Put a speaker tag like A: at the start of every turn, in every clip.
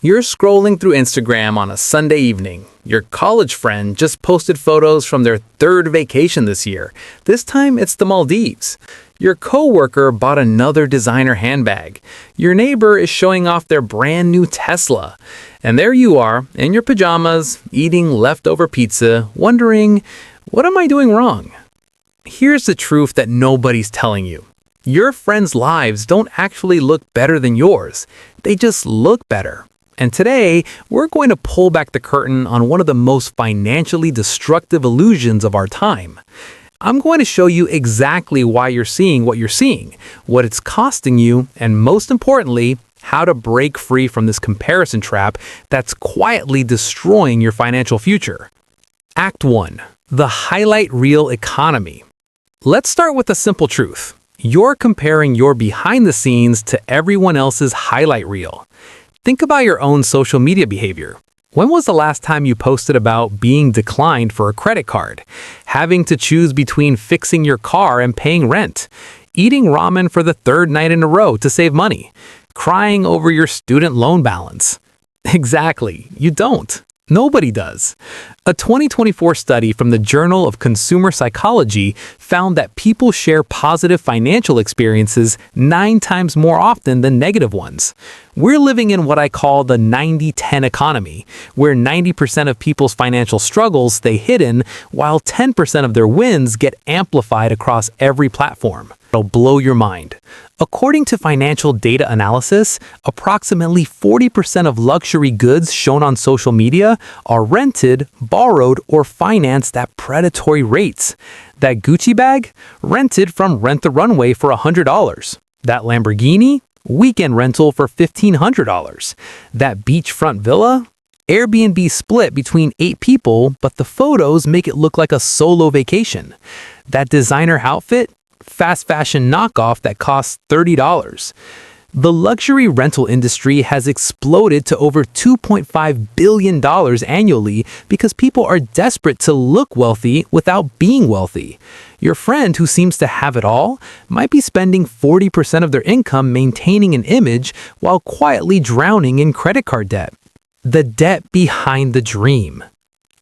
A: You're scrolling through Instagram on a Sunday evening. Your college friend just posted photos from their third vacation this year. This time it's the Maldives. Your coworker bought another designer handbag. Your neighbor is showing off their brand new Tesla. And there you are, in your pajamas, eating leftover pizza, wondering, what am I doing wrong? Here's the truth that nobody's telling you. Your friends' lives don't actually look better than yours. They just look better. And today, we're going to pull back the curtain on one of the most financially destructive illusions of our time. I'm going to show you exactly why you're seeing what you're seeing, what it's costing you, and most importantly, how to break free from this comparison trap that's quietly destroying your financial future. Act 1. The highlight reel economy. Let's start with a simple truth. You're comparing your behind the scenes to everyone else's highlight reel. Think about your own social media behavior. When was the last time you posted about being declined for a credit card, having to choose between fixing your car and paying rent, eating ramen for the third night in a row to save money, crying over your student loan balance? Exactly, you don't. Nobody does. A 2024 study from the Journal of Consumer Psychology found that people share positive financial experiences 9 times more often than negative ones. We're living in what I call the 90-10 economy, where 90% of people's financial struggles stay hidden, while 10% of their wins get amplified across every platform. It'll blow your mind. According to financial data analysis, approximately 40% of luxury goods shown on social media are rented, borrowed, or financed at predatory rates. That Gucci bag? Rented from Rent the Runway for $100. That Lamborghini? Weekend rental for $1,500. That beachfront villa? Airbnb split between 8 people, but the photos make it look like a solo vacation. That designer outfit? Fast fashion knockoff that costs $30. The luxury rental industry has exploded to over $2.5 billion annually because people are desperate to look wealthy without being wealthy. Your friend who seems to have it all might be spending 40% of their income maintaining an image while quietly drowning in credit card debt. The debt behind the dream.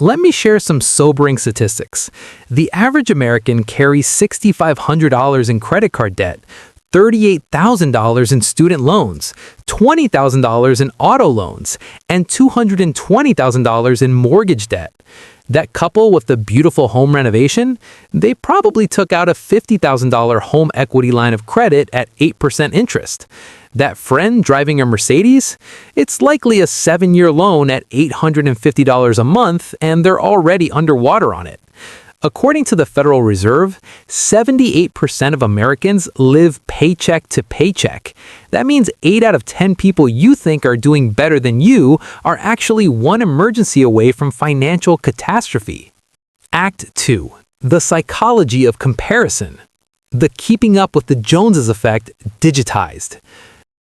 A: Let me share some sobering statistics. The average American carries $6,500 in credit card debt, $38,000 in student loans, $20,000 in auto loans, and $220,000 in mortgage debt. That couple with the beautiful home renovation, they probably took out a $50,000 home equity line of credit at 8% interest. That friend driving a Mercedes, it's likely a 7-year loan at $850 a month, and they're already underwater on it. According to the Federal Reserve, 78% of Americans live paycheck to paycheck. That means 8 out of 10 people you think are doing better than you are actually one emergency away from financial catastrophe. Act 2. The psychology of comparison. The keeping up with the Joneses effect digitized.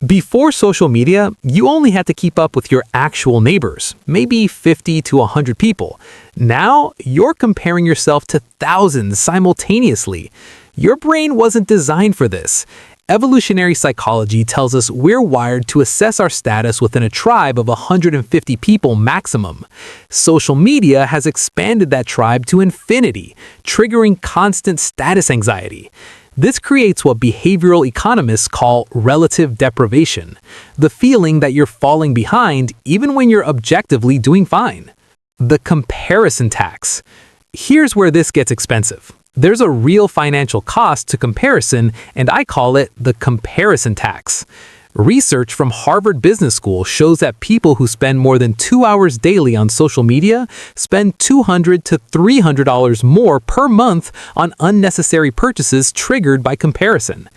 A: Before social media, you only had to keep up with your actual neighbors, maybe 50 to 100 people. Now, you're comparing yourself to thousands simultaneously. Your brain wasn't designed for this. Evolutionary psychology tells us we're wired to assess our status within a tribe of 150 people maximum. Social media has expanded that tribe to infinity, triggering constant status anxiety. This creates what behavioral economists call relative deprivation, the feeling that you're falling behind even when you're objectively doing fine. The comparison tax. Here's where this gets expensive. There's a real financial cost to comparison, and I call it the comparison tax. Research from Harvard Business School shows that people who spend more than 2 hours daily on social media spend $200 to $300 more per month on unnecessary purchases triggered by comparison.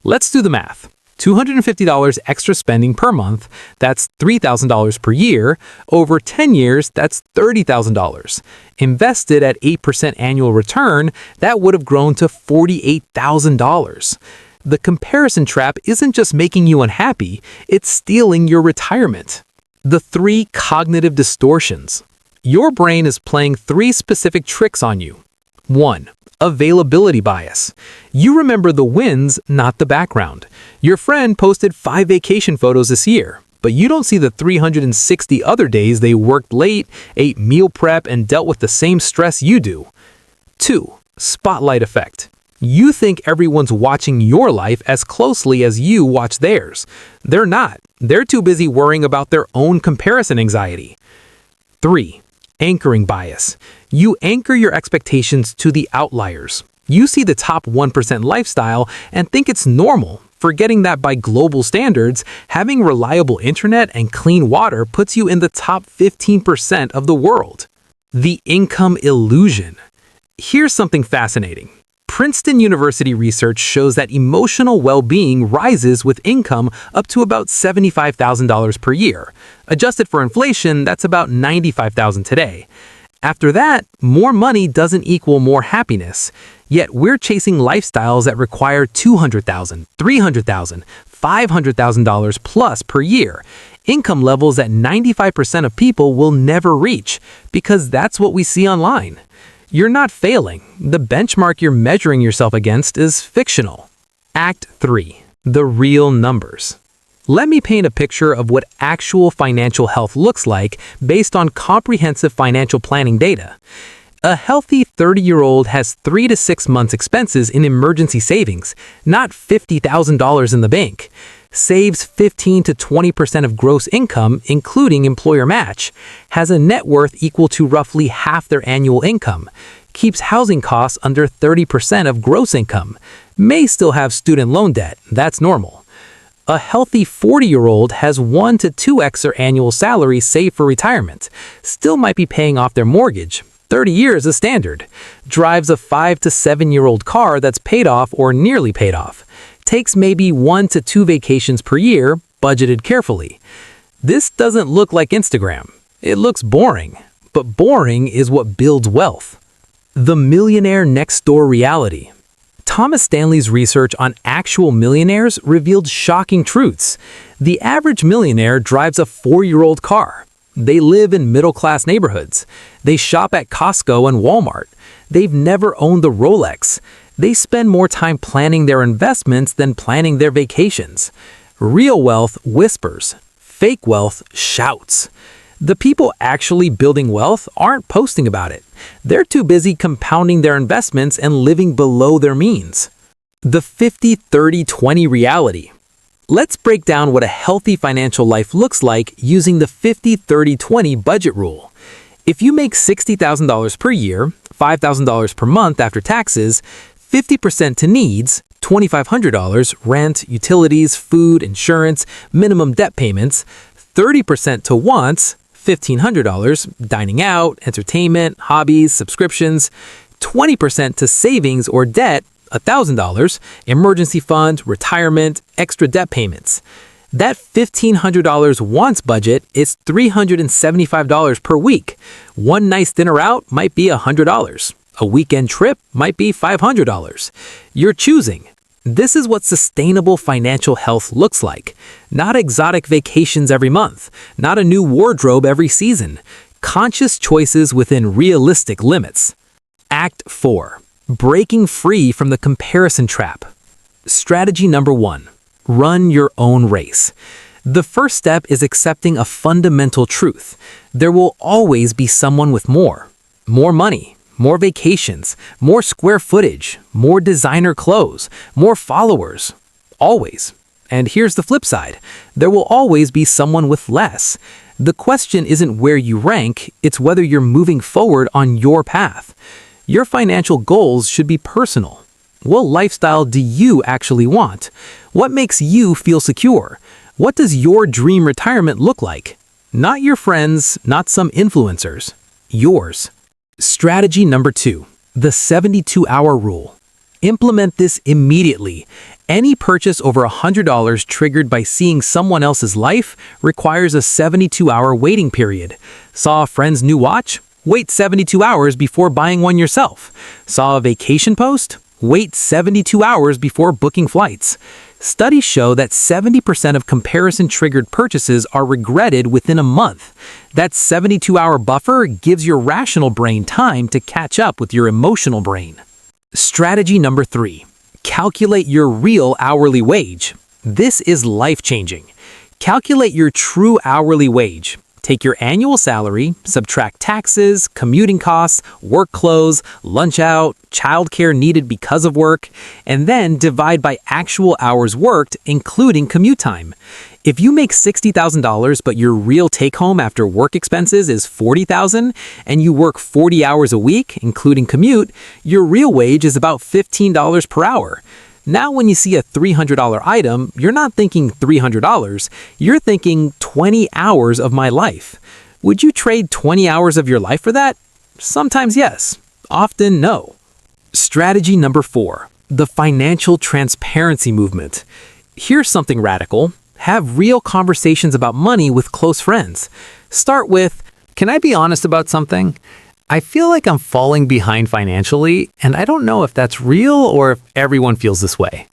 A: Let's do the math. $250 extra spending per month, that's $3,000 per year. Over 10 years, that's $30,000. Invested at 8% annual return, that would have grown to $48,000. The comparison trap isn't just making you unhappy, it's stealing your retirement. The 3 cognitive distortions. Your brain is playing 3 specific tricks on you. 1. Availability bias. You remember the wins, not the background. Your friend posted 5 vacation photos this year, but you don't see the 360 other days they worked late, ate meal prep, and dealt with the same stress you do. 2. Spotlight effect. You think everyone's watching your life as closely as you watch theirs. They're not. They're too busy worrying about their own comparison anxiety. 3. Anchoring bias. You anchor your expectations to the outliers. You see the top 1% lifestyle and think it's normal, forgetting that by global standards, having reliable internet and clean water puts you in the top 15% of the world. The income illusion. Here's something fascinating. Princeton University research shows that emotional well-being rises with income up to about $75,000 per year. Adjusted for inflation, that's about $95,000 today. After that, more money doesn't equal more happiness. Yet we're chasing lifestyles that require $200,000, $300,000, $500,000 plus per year. Income levels that 95% of people will never reach, because that's what we see online. You're not failing. The benchmark you're measuring yourself against is fictional. Act 3. The real numbers. Let me paint a picture of what actual financial health looks like based on comprehensive financial planning data. A healthy 30-year-old has 3 to 6 months' expenses in emergency savings, not $50,000 in the bank. Saves 15 to 20% of gross income, including employer match, has a net worth equal to roughly half their annual income, keeps housing costs under 30% of gross income, may still have student loan debt, that's normal. A healthy 40-year-old has 1 to 2x their annual salary saved for retirement, still might be paying off their mortgage, 30 years is standard, drives a 5 to 7-year-old car that's paid off or nearly paid off, takes maybe 1 to 2 vacations per year, budgeted carefully. This doesn't look like Instagram. It looks boring, but boring is what builds wealth. The millionaire next door reality. Thomas Stanley's research on actual millionaires revealed shocking truths. The average millionaire drives a 4-year-old car. They live in middle-class neighborhoods. They shop at Costco and Walmart. They've never owned the Rolex. They spend more time planning their investments than planning their vacations. Real wealth whispers. Fake wealth shouts. The people actually building wealth aren't posting about it. They're too busy compounding their investments and living below their means. The 50-30-20 reality. Let's break down what a healthy financial life looks like using the 50-30-20 budget rule. If you make $60,000 per year, $5,000 per month after taxes, 50% to needs, $2,500, rent, utilities, food, insurance, minimum debt payments, 30% to wants, $1,500, dining out, entertainment, hobbies, subscriptions, 20% to savings or debt, $1,000, emergency fund, retirement, extra debt payments. That $1,500 wants budget is $375 per week. One nice dinner out might be $100. A weekend trip might be $500. You're choosing. This is what sustainable financial health looks like. Not exotic vacations every month, not a new wardrobe every season. Conscious choices within realistic limits. Act 4. Breaking free from the comparison trap. Strategy number 1. Run your own race. The first step is accepting a fundamental truth. There will always be someone with more. More money, more vacations, more square footage, more designer clothes, more followers. Always. And here's the flip side. There will always be someone with less. The question isn't where you rank, it's whether you're moving forward on your path. Your financial goals should be personal. What lifestyle do you actually want? What makes you feel secure? What does your dream retirement look like? Not your friends, not some influencers. Yours. Strategy number 2. The 72-hour rule. Implement this immediately. Any purchase over $100 triggered by seeing someone else's life requires a 72-hour waiting period. Saw a friend's new watch? Wait 72 hours before buying one yourself. Saw a vacation post? Wait 72 hours before booking flights. Studies show that 70% of comparison-triggered purchases are regretted within a month. That 72-hour buffer gives your rational brain time to catch up with your emotional brain. Strategy number 3. Calculate your real hourly wage. This is life-changing.
B: Calculate your true hourly wage. Take your annual salary, subtract taxes, commuting costs, work clothes, lunch out, childcare needed because of work, and then divide by actual hours worked, including commute time. If you make $60,000 but your real take-home after work expenses is $40,000 and you work 40 hours a week, including commute, your real wage is about $15 per hour. Now when you see a $300 item, you're not thinking $300, you're thinking 20 hours of my life. Would you trade 20 hours of your life for that? Sometimes yes, often no. Strategy number 4, the financial transparency movement. Here's something radical. Have real conversations about money with close friends. Start with, "Can I be honest about something? I feel like I'm falling behind financially, and I don't know if that's real or if everyone feels this way."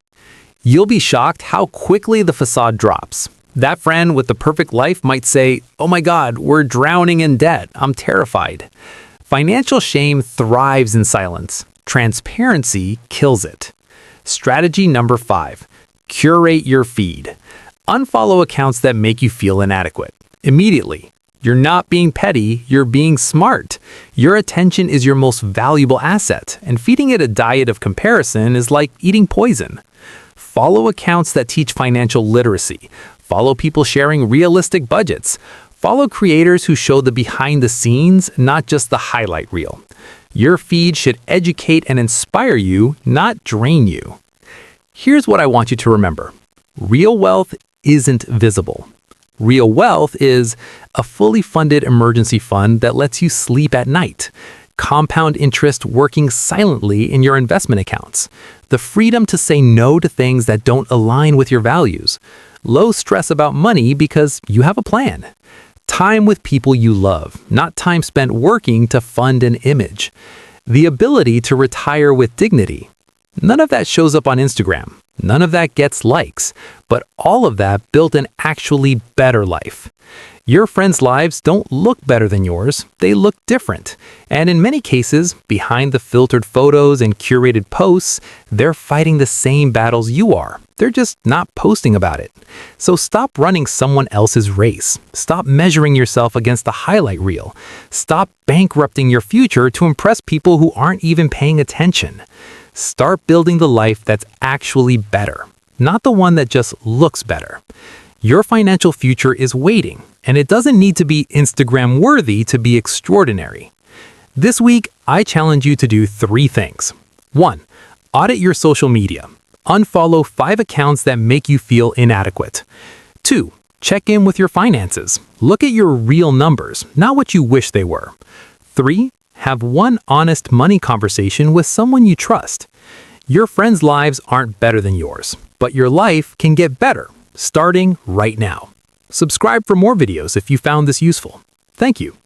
B: You'll be shocked how quickly the facade drops. That friend with the perfect life might say, "Oh my God, we're drowning in debt. I'm terrified." Financial shame thrives in silence. Transparency kills it. Strategy number 5, curate your feed. Unfollow accounts that make you feel inadequate. Immediately. You're not being petty, you're being smart. Your attention is your most valuable asset, and feeding it a diet of comparison is like eating poison. Follow accounts that teach financial literacy. Follow people sharing realistic budgets. Follow creators who show the behind the scenes, not just the highlight reel. Your feed should educate and inspire you, not drain you. Here's what I want you to remember. Real wealth isn't visible. Real wealth is a fully funded emergency fund that lets you sleep at night, compound interest working silently in your investment accounts, the freedom to say no to things that don't align with your values, low stress about money because you have a plan, time with people you love, not time spent working to fund an image, the ability to retire with dignity. None of that shows up on Instagram. None of that gets likes, but all of that built an actually better life. Your friends' lives don't look better than yours, they look different. And in many cases, behind the filtered photos and curated posts, they're fighting the same battles you are. They're just not posting about it. So stop running someone else's race. Stop measuring yourself against the highlight reel. Stop bankrupting your future to impress people who aren't even paying attention. Start building the life that's actually better, not the one that just looks better. Your financial future is waiting, and it doesn't need to be Instagram worthy to be extraordinary. This week, I challenge you to do 3 things. 1. Audit your social media. Unfollow 5 accounts that make you feel inadequate. 2. Check in with your finances. Look at your real numbers, not what you wish they were. 3. Have one honest money conversation with someone you trust. Your friends' lives aren't better than yours, but your life can get better, starting right now. Subscribe for more videos if you found this useful. Thank you.